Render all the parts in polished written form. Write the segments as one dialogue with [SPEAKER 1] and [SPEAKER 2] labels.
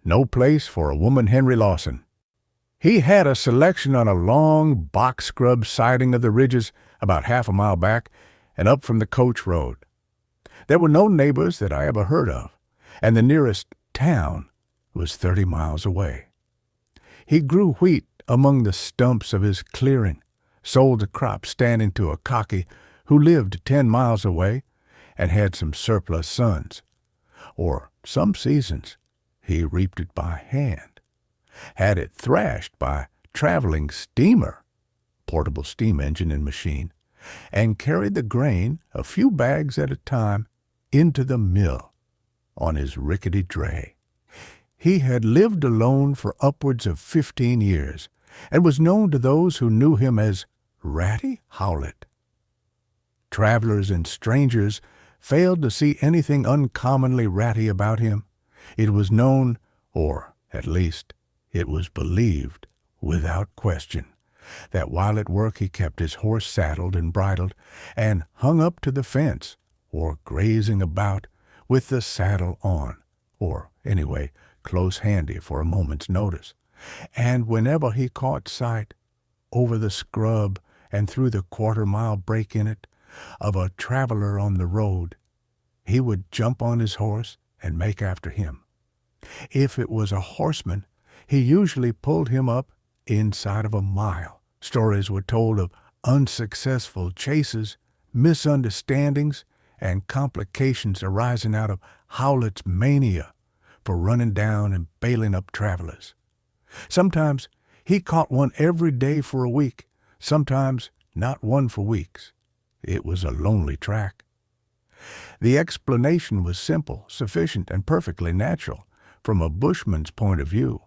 [SPEAKER 1] No place for a woman Henry Lawson. He had a selection on a long box scrub siding of the ridges about half a mile back and up from the coach road. There were no neighbors that I ever heard of, and the nearest town was 30 miles away. He grew wheat among the stumps of his clearing, sold the crop standing to a cocky who lived 10 miles away and had some surplus sons. Or some seasons he reaped it by hand, had it thrashed by traveling steamer, portable steam engine and machine, and carried the grain a few bags at a time into the mill on his rickety dray. He had lived alone for upwards of 15 years and was known to those who knew him as Ratty Howlett. Travelers and strangers failed to see anything uncommonly ratty about him. It was known, or at least it was believed, without question, that while at work he kept his horse saddled and bridled and hung up to the fence, or grazing about with the saddle on, or anyway, close handy for a moment's notice. And whenever he caught sight, over the scrub and through the quarter-mile break in it, of a traveler on the road, he would jump on his horse and make after him. If it was a horseman, he usually pulled him up inside of a mile. Stories were told of unsuccessful chases, misunderstandings, and complications arising out of Howlett's mania for running down and bailing up travelers. Sometimes he caught one every day for a week, sometimes not one for weeks. It was a lonely track. The explanation was simple, sufficient, and perfectly natural from a bushman's point of view.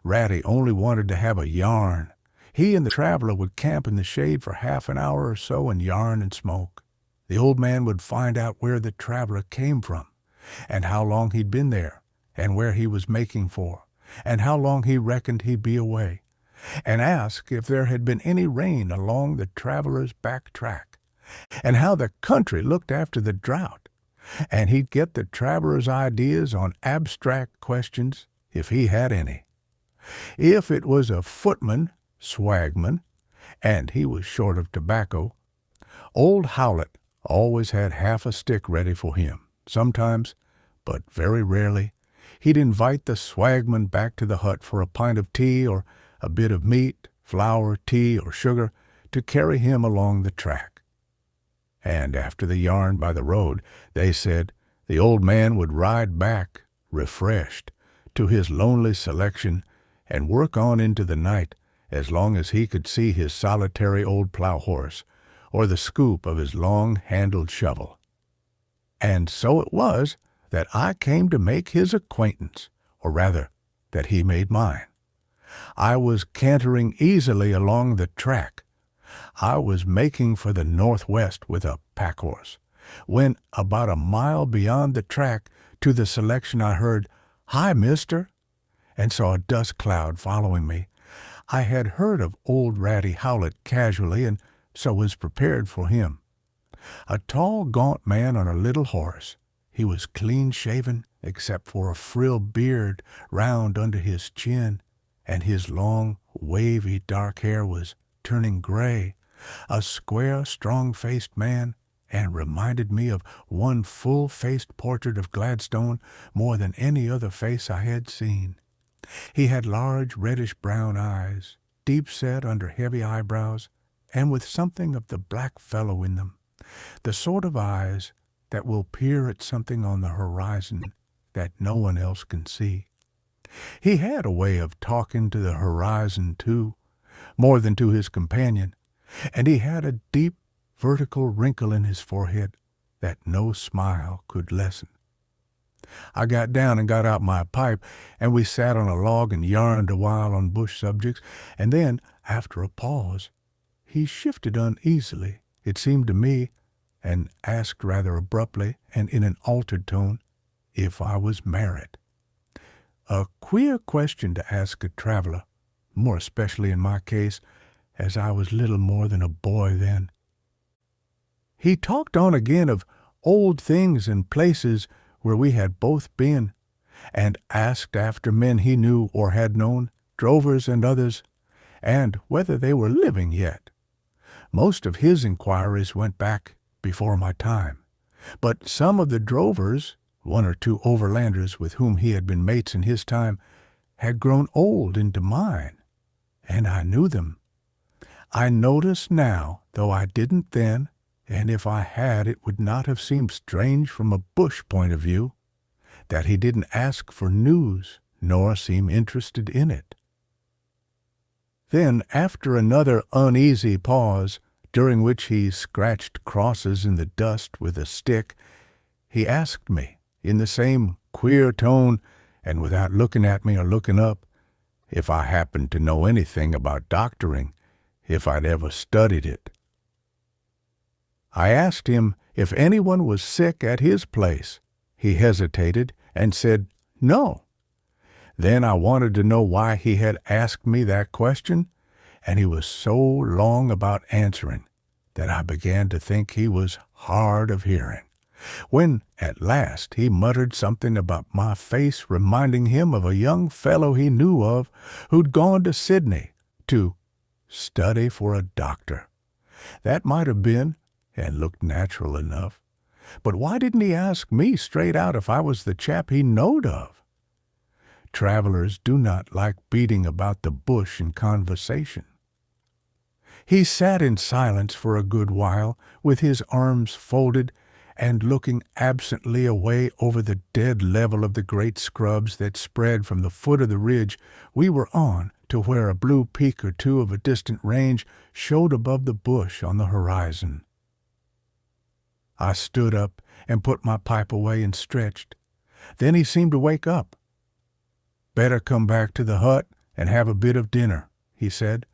[SPEAKER 1] Ratty only wanted to have a yarn. He and the traveler would camp in the shade for half an hour or so and yarn and smoke. The old man would find out where the traveler came from, and how long he'd been there, and where he was making for, and how long he reckoned he'd be away, and ask if there had been any rain along the traveler's back track, and how the country looked after the drought, and he'd get the traveler's ideas on abstract questions if he had any. If it was a footman, swagman, and he was short of tobacco, old Howlett always had half a stick ready for him. Sometimes, but very rarely, he'd invite the swagman back to the hut for a pint of tea or a bit of meat, flour, tea, or sugar to carry him along the track. And after the yarn by the road, they said, the old man would ride back, refreshed, to his lonely selection and work on into the night as long as he could see his solitary old plow horse or the scoop of his long-handled shovel. And so it was that I came to make his acquaintance, or rather, that he made mine. I was cantering easily along the track. I was making for the northwest with a pack-horse, when about a mile beyond the track to the selection I heard, "Hi, mister," and saw a dust cloud following me. I had heard of old Ratty Howlett casually, and so was prepared for him. A tall, gaunt man on a little horse. He was clean-shaven, except for a frilled beard round under his chin, and his long, wavy dark hair was turning gray. A square, strong-faced man, and reminded me of one full-faced portrait of Gladstone more than any other face I had seen. He had large reddish-brown eyes, deep-set under heavy eyebrows, and with something of the black fellow in them, the sort of eyes that will peer at something on the horizon that no one else can see. He had a way of talking to the horizon, too, more than to his companion, and he had a deep, vertical wrinkle in his forehead that no smile could lessen. I got down and got out my pipe, and we sat on a log and yarned a while on bush subjects, and then, after a pause, he shifted uneasily, it seemed to me, and asked rather abruptly and in an altered tone if I was married. A queer question to ask a traveler, more especially in my case, as I was little more than a boy then. He talked on again of old things and places where we had both been, and asked after men he knew or had known, drovers and others, and whether they were living yet. Most of his inquiries went back before my time, but some of the drovers, one or two overlanders with whom he had been mates in his time, had grown old into mine, and I knew them. I notice now, though I didn't then, and if I had it would not have seemed strange from a bush point of view, that he didn't ask for news nor seem interested in it. Then, after another uneasy pause, during which he scratched crosses in the dust with a stick, he asked me, in the same queer tone, and without looking at me or looking up, if I happened to know anything about doctoring, if I'd ever studied it. I asked him if anyone was sick at his place. He hesitated and said no. Then I wanted to know why he had asked me that question, and he was so long about answering that I began to think he was hard of hearing. When, at last, he muttered something about my face reminding him of a young fellow he knew of who'd gone to Sydney to study for a doctor. That might have been, and looked natural enough. But why didn't he ask me straight out if I was the chap he knowed of? Travelers do not like beating about the bush in conversation. He sat in silence for a good while, with his arms folded, and looking absently away over the dead level of the great scrubs that spread from the foot of the ridge we were on to where a blue peak or two of a distant range showed above the bush on the horizon. I stood up and put my pipe away and stretched. Then he seemed to wake up. "Better come back to the hut and have a bit of dinner," he said.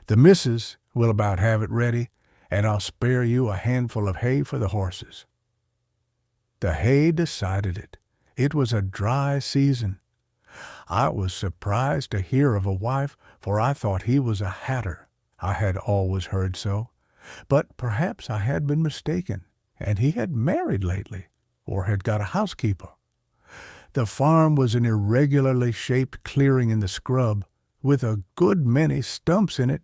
[SPEAKER 1] "The missus will about have it ready, and I'll spare you a handful of hay for the horses." The hay decided it. It was a dry season. I was surprised to hear of a wife, for I thought he was a hatter. I had always heard so. But perhaps I had been mistaken, and he had married lately, or had got a housekeeper. The farm was an irregularly shaped clearing in the scrub, with a good many stumps in it,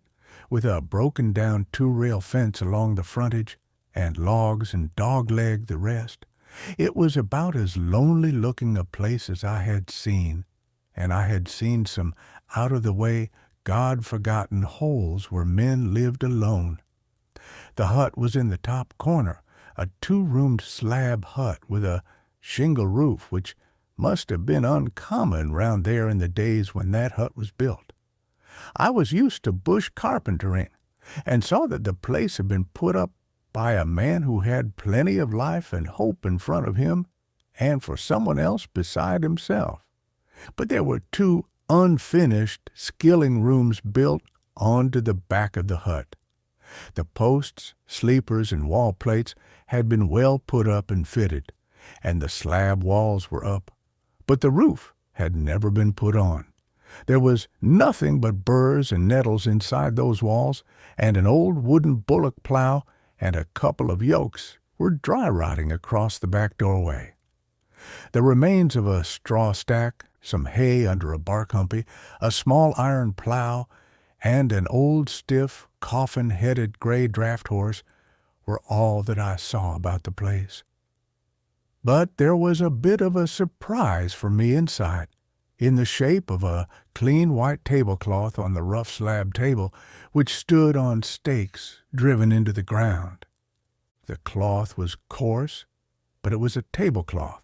[SPEAKER 1] with a broken-down two-rail fence along the frontage, and logs and dog-leg the rest. It was about as lonely-looking a place as I had seen, and I had seen some out-of-the-way, God-forgotten holes where men lived alone. The hut was in the top corner, a two-roomed slab hut with a shingle roof, which must have been uncommon round there in the days when that hut was built. I was used to bush carpentering, and saw that the place had been put up by a man who had plenty of life and hope in front of him, and for someone else beside himself. But there were two unfinished skilling rooms built onto the back of the hut. The posts, sleepers, and wall plates had been well put up and fitted, and the slab walls were up, but the roof had never been put on. There was nothing but burrs and nettles inside those walls, and an old wooden bullock plow and a couple of yokes were dry rotting across the back doorway. The remains of a straw stack, some hay under a bark humpy, a small iron plow, and an old stiff, coffin-headed gray draft horse were all that I saw about the place. But there was a bit of a surprise for me inside, in the shape of a clean white tablecloth on the rough slab table, which stood on stakes driven into the ground. The cloth was coarse, but it was a tablecloth,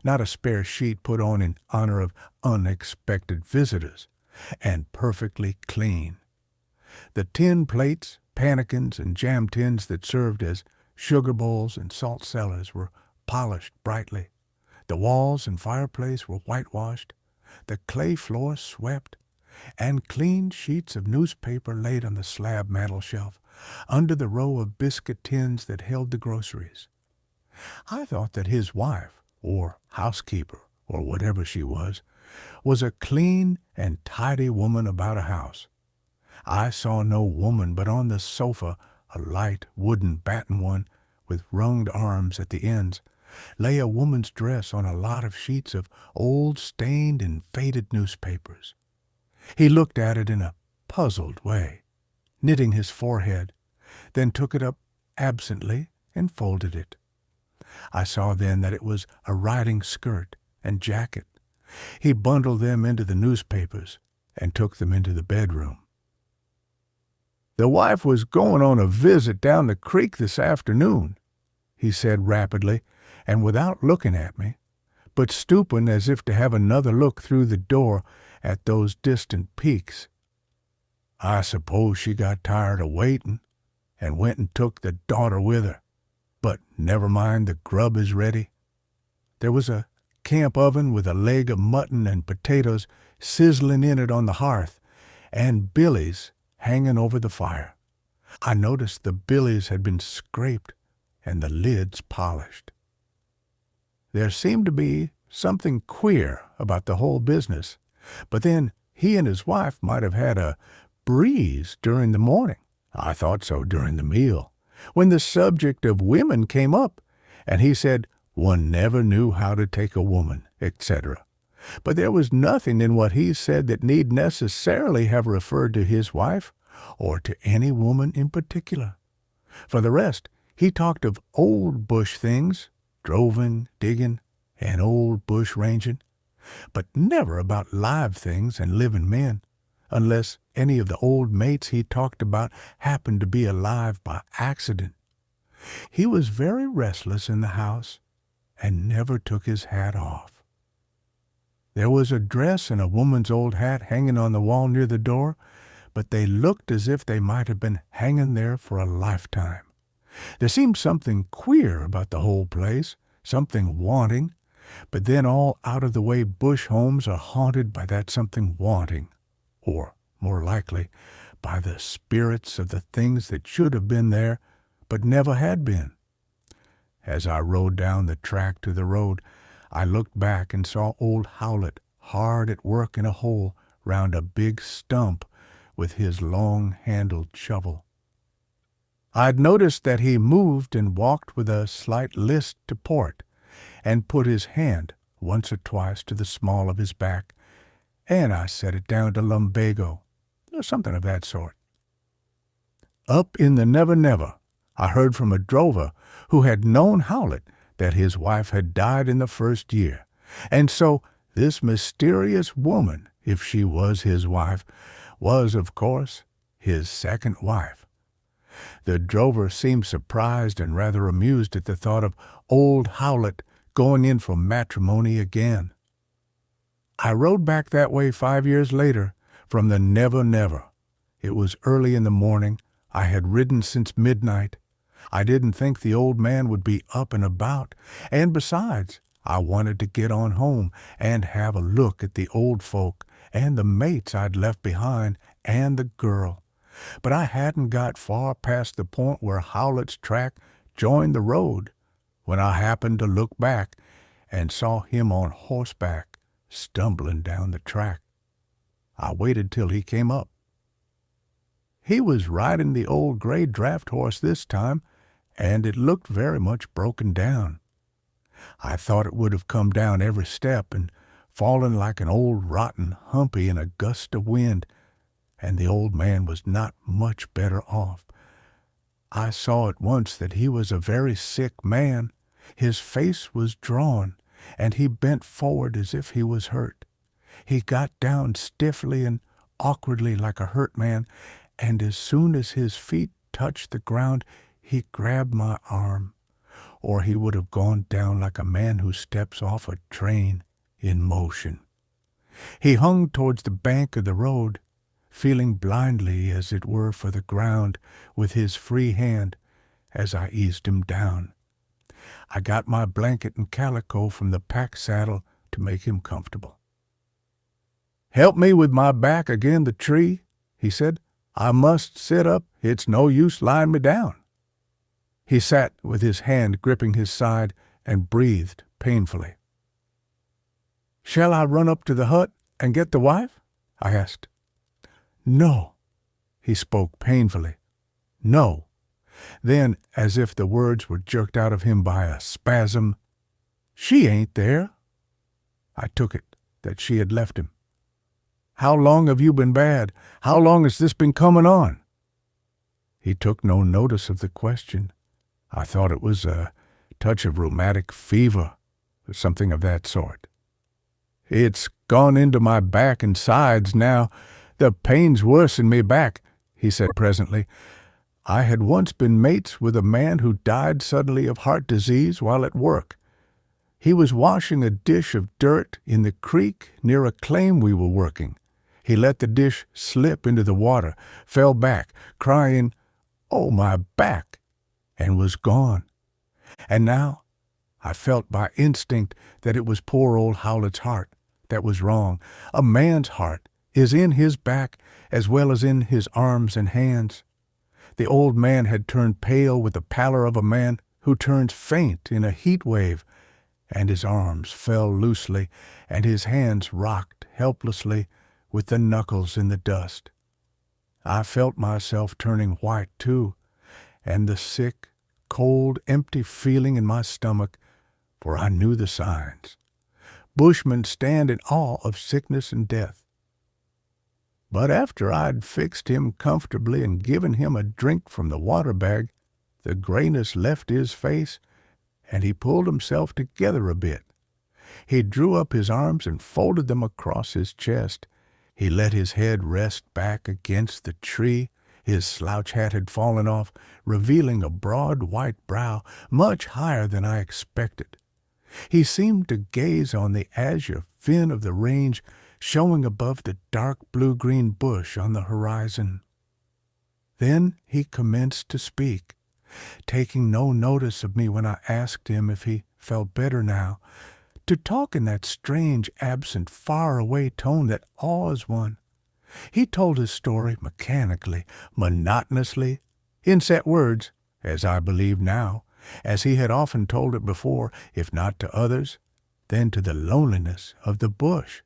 [SPEAKER 1] not a spare sheet put on in honor of unexpected visitors, and perfectly clean. The tin plates, pannikins, and jam tins that served as sugar bowls and salt cellars were polished brightly. The walls and fireplace were whitewashed, the clay floor swept, and clean sheets of newspaper laid on the slab mantel shelf, under the row of biscuit tins that held the groceries. I thought that his wife, or housekeeper, or whatever she was a clean and tidy woman about a house. I saw no woman, but on the sofa, a light wooden batten one, with runged arms at the ends, lay a woman's dress on a lot of sheets of old, stained, and faded newspapers. He looked at it in a puzzled way, knitting his forehead, then took it up absently and folded it. I saw then that it was a riding skirt and jacket. He bundled them into the newspapers and took them into the bedroom. "The wife was going on a visit down the creek this afternoon," he said rapidly and without looking at me, but stooping as if to have another look through the door at those distant peaks. "I suppose she got tired of waiting and went and took the daughter with her. But never mind, the grub is ready." There was a camp oven with a leg of mutton and potatoes sizzling in it on the hearth, and billies hanging over the fire. I noticed the billies had been scraped and the lids polished. There seemed to be something queer about the whole business, but then he and his wife might have had a breeze during the morning. I thought so during the meal, when the subject of women came up, and he said one never knew how to take a woman, etc. But there was nothing in what he said that need necessarily have referred to his wife or to any woman in particular. For the rest, he talked of old bush things, droving, digging, and old bush ranging, but never about live things and living men, unless any of the old mates he talked about happened to be alive by accident. He was very restless in the house and never took his hat off. There was a dress and a woman's old hat hanging on the wall near the door, but they looked as if they might have been hanging there for a lifetime. There seemed something queer about the whole place, something wanting, but then all out of the way bush homes are haunted by that something wanting, or, more likely, by the spirits of the things that should have been there but never had been. As I rode down the track to the road, I looked back and saw old Howlett hard at work in a hole round a big stump with his long-handled shovel. I'd noticed that he moved and walked with a slight list to port, and put his hand once or twice to the small of his back, and I set it down to lumbago, or something of that sort. Up in the Never Never, I heard from a drover who had known Howlett that his wife had died in the first year, and so this mysterious woman, if she was his wife, was, of course, his second wife. The drover seemed surprised and rather amused at the thought of old Howlett going in for matrimony again. I rode back that way 5 years later from the Never Never. It was early in the morning. I had ridden since midnight. I didn't think the old man would be up and about, and besides, I wanted to get on home and have a look at the old folk and the mates I'd left behind and the girl. But I hadn't got far past the point where Howlett's track joined the road when I happened to look back and saw him on horseback stumbling down the track. I waited till he came up. He was riding the old gray draft horse this time, and it looked very much broken down. I thought it would have come down every step and fallen like an old rotten humpy in a gust of wind, and the old man was not much better off. I saw at once that he was a very sick man. His face was drawn, and he bent forward as if he was hurt. He got down stiffly and awkwardly like a hurt man, and as soon as his feet touched the ground, he grabbed my arm, or he would have gone down like a man who steps off a train in motion. He hung towards the bank of the road, feeling blindly, as it were, for the ground with his free hand as I eased him down. I got my blanket and calico from the pack saddle to make him comfortable. "Help me with my back agin the tree," he said. "I must sit up. It's no use lying me down." He sat with his hand gripping his side and breathed painfully. "Shall I run up to the hut and get the wife?" I asked. "No." He spoke painfully. "No." Then, as if the words were jerked out of him by a spasm, She ain't there." I took it that she had left him. "How long have you been bad? How long has this been coming on?" He took no notice of the question. I thought it was a touch of rheumatic fever or something of that sort. "It's gone into my back and sides now. The pain's worse in me back," he said presently. "I had once been mates with a man who died suddenly of heart disease while at work. He was washing a dish of dirt in the creek near a claim we were working. He let the dish slip into the water, fell back, crying, 'Oh, my back,' and was gone. And now I felt by instinct that it was poor old Howlett's heart that was wrong. A man's heart is in his back as well as in his arms and hands. The old man had turned pale with the pallor of a man who turns faint in a heat wave, and his arms fell loosely, and his hands rocked helplessly with the knuckles in the dust. I felt myself turning white, too, and the sick, cold, empty feeling in my stomach, for I knew the signs. Bushmen stand in awe of sickness and death. But after I'd fixed him comfortably and given him a drink from the water bag, the grayness left his face, and he pulled himself together a bit. He drew up his arms and folded them across his chest. He let his head rest back against the tree. His slouch hat had fallen off, revealing a broad white brow much higher than I expected. He seemed to gaze on the azure fin of the range showing above the dark blue-green bush on the horizon. Then he commenced to speak, taking no notice of me when I asked him if he felt better now, to talk in that strange, absent, far-away tone that awes one. He told his story mechanically, monotonously, in set words, as I believe now, as he had often told it before, if not to others, then to the loneliness of the bush.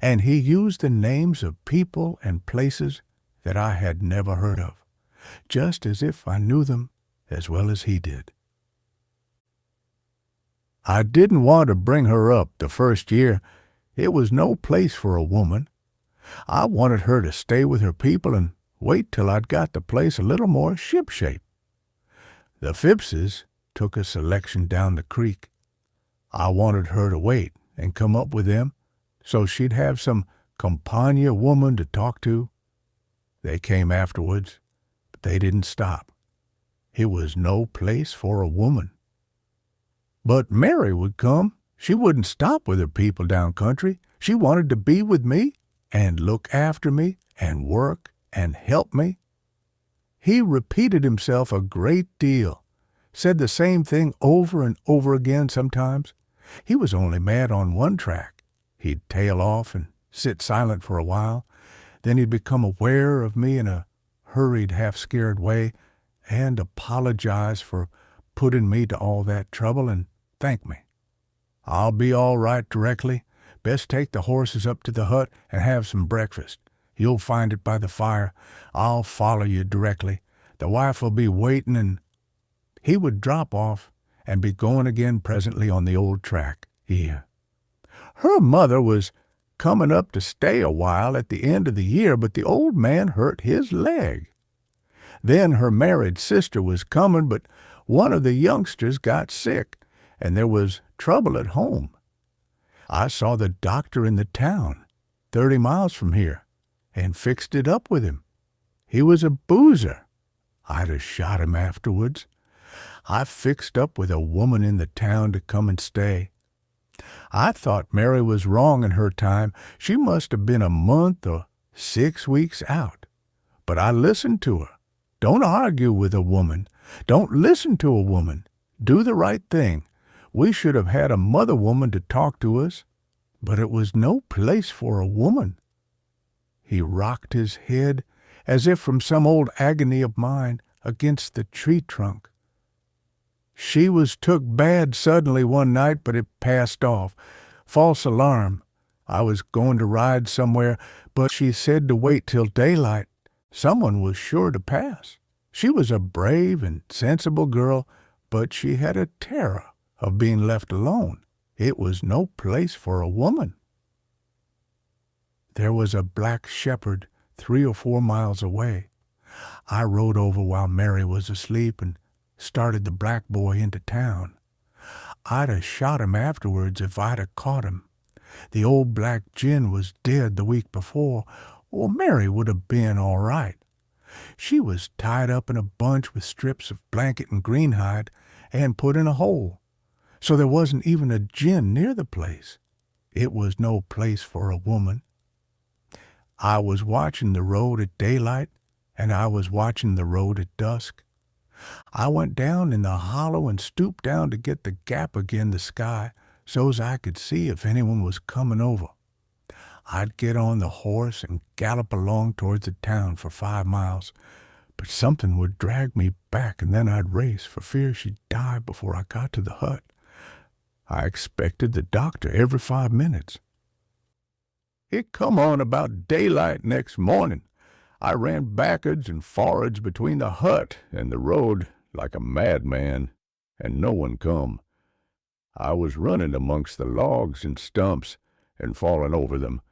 [SPEAKER 1] And he used the names of people and places that I had never heard of, just as if I knew them as well as he did. I didn't want to bring her up the first year. It was no place for a woman. I wanted her to stay with her people and wait till I'd got the place a little more shipshape. The Phippses took a selection down the creek. I wanted her to wait and come up with them so she'd have some compania woman to talk to. They came afterwards, but they didn't stop. It was no place for a woman. But Mary would come. She wouldn't stop with her people down country. She wanted to be with me and look after me and work and help me. He repeated himself a great deal, said the same thing over and over again sometimes. He was only mad on one track. He'd tail off and sit silent for a while. Then he'd become aware of me in a hurried, half-scared way and apologize for putting me to all that trouble and thank me. "I'll be all right directly. Best take the horses up to the hut and have some breakfast. You'll find it by the fire. I'll follow you directly. The wife will be waiting," and he would drop off and be going again presently on the old track. Her mother was coming up to stay a while at the end of the year, but the old man hurt his leg. Then her married sister was coming, but one of the youngsters got sick, and there was trouble at home. I saw the doctor in the town, 30 miles from here, and fixed it up with him. He was a boozer. I'd have shot him afterwards. I fixed up with a woman in the town to come and stay. I thought Mary was wrong in her time. She must have been a month or 6 weeks out. But I listened to her. Don't argue with a woman. Don't listen to a woman. Do the right thing. We should have had a mother woman to talk to us, but it was no place for a woman. He rocked his head as if from some old agony of mine against the tree trunk. She was took bad suddenly one night, but it passed off. False alarm. I was going to ride somewhere, but she said to wait till daylight. Someone was sure to pass. She was a brave and sensible girl, but she had a terror of being left alone. It was no place for a woman. There was a black shepherd 3 or 4 miles away. I rode over while Mary was asleep and started the black boy into town. I'd have shot him afterwards if I'd have caught him. The old black gin was dead the week before, or Mary would have been all right. She was tied up in a bunch with strips of blanket and greenhide and put in a hole, so there wasn't even a gin near the place. It was no place for a woman. I was watching the road at daylight, and I was watching the road at dusk. I went down in the hollow and stooped down to get the gap again the sky, so's I could see if anyone was coming over. I'd get on the horse and gallop along towards the town for 5 miles, but something would drag me back, and then I'd race for fear she'd die before I got to the hut. I expected the doctor every 5 minutes. It come on about daylight next morning. I ran backwards and forwards between the hut and the road like a madman, and no one come. I was running amongst the logs and stumps and falling over them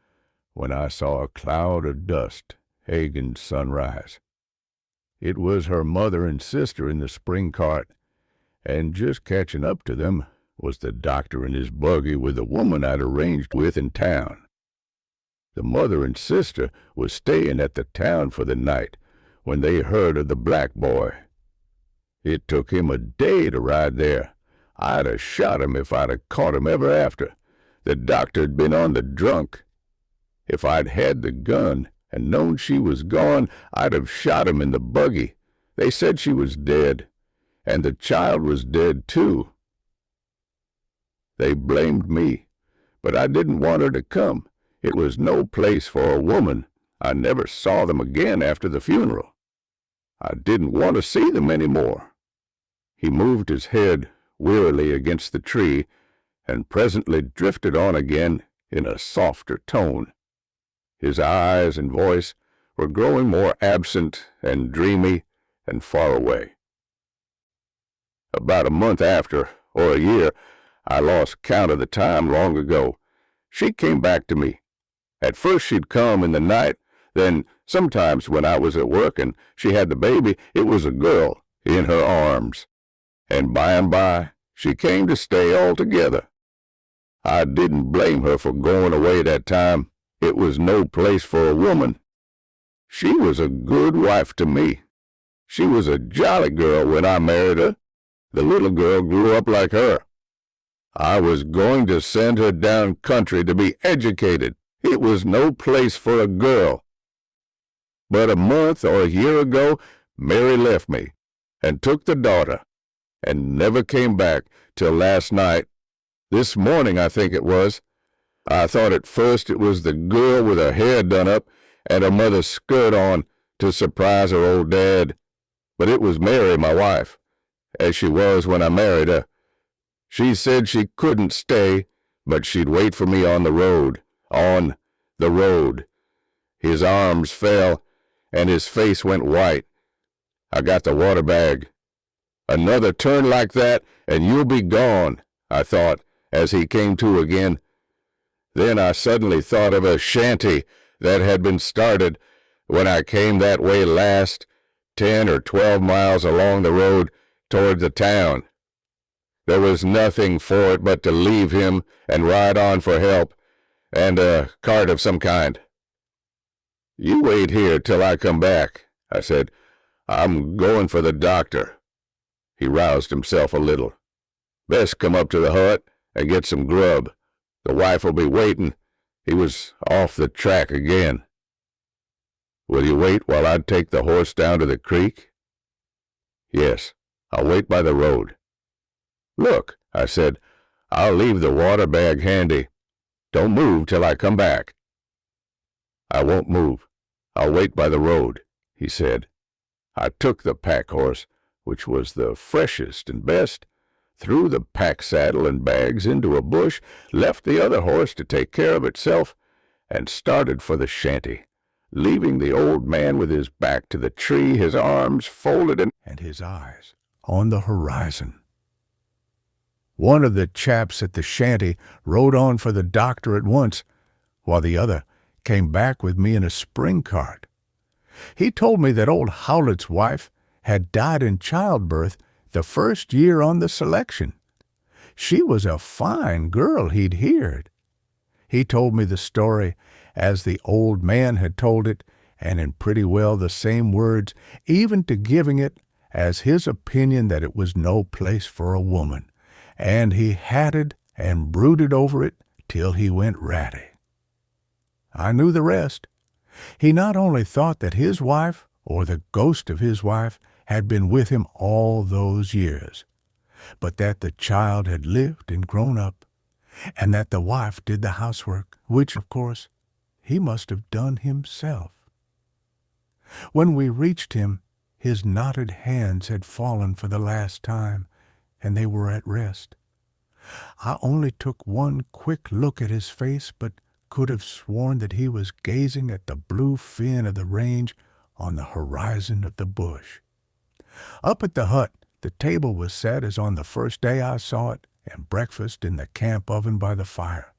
[SPEAKER 1] when I saw a cloud of dust hagen sunrise. It was her mother and sister in the spring cart, and just catching up to them was the doctor in his buggy with the woman I'd arranged with in town. The mother and sister was staying at the town for the night when they heard of the black boy. It took him a day to ride there. I'd have shot him if I'd have caught him ever after. The doctor'd been on the drunk. If I'd had the gun and known she was gone, I'd have shot him in the buggy. They said she was dead, and the child was dead too. They blamed me, but I didn't want her to come. It was no place for a woman. I never saw them again after the funeral. I didn't want to see them any more. He moved his head wearily against the tree, and presently drifted on again in a softer tone. His eyes and voice were growing more absent and dreamy and far away. About a month after, or a year, I lost count of the time long ago, she came back to me. At first she'd come in the night, then sometimes when I was at work and she had the baby, it was a girl in her arms. And by, she came to stay altogether. I didn't blame her for going away that time. It was no place for a woman. She was a good wife to me. She was a jolly girl when I married her. The little girl grew up like her. I was going to send her down country to be educated. It was no place for a girl. But a month or a year ago, Mary left me and took the daughter, and never came back till last night. This morning, I think it was. I thought at first it was the girl with her hair done up and her mother's skirt on to surprise her old dad. But it was Mary, my wife, as she was when I married her. She said she couldn't stay, but she'd wait for me on the road. On the road. His arms fell, and his face went white. I got the water bag. Another turn like that, and you'll be gone, I thought, as he came to again. Then I suddenly thought of a shanty that had been started when I came that way last, 10 or 12 miles along the road toward the town. There was nothing for it but to leave him and ride on for help, and a cart of some kind. You wait here till I come back, I said. I'm going for the doctor. He roused himself a little. Best come up to the hut and get some grub. The wife will be waiting. He was off the track again. Will you wait while I take the horse down to the creek? Yes, I'll wait by the road. Look, I said, I'll leave the water bag handy. Don't move till I come back. I won't move. I'll wait by the road, he said. I took the pack horse, which was the freshest and best, threw the pack saddle and bags into a bush, left the other horse to take care of itself, and started for the shanty, leaving the old man with his back to the tree, his arms folded and his eyes on the horizon. One of the chaps at the shanty rode on for the doctor at once, while the other came back with me in a spring cart. He told me that old Howlett's wife had died in childbirth the first year on the selection. She was a fine girl, he'd heard. He told me the story as the old man had told it, and in pretty well the same words, even to giving it as his opinion that it was no place for a woman, and he hatted and brooded over it till he went ratty. I knew the rest. He not only thought that his wife, or the ghost of his wife, had been with him all those years, but that the child had lived and grown up, and that the wife did the housework, which, of course, he must have done himself. When we reached him, his knotted hands had fallen for the last time, and they were at rest. I only took one quick look at his face, but could have sworn that he was gazing at the blue fin of the range on the horizon of the bush. Up at the hut, the table was set as on the first day I saw it, and breakfast in the camp oven by the fire.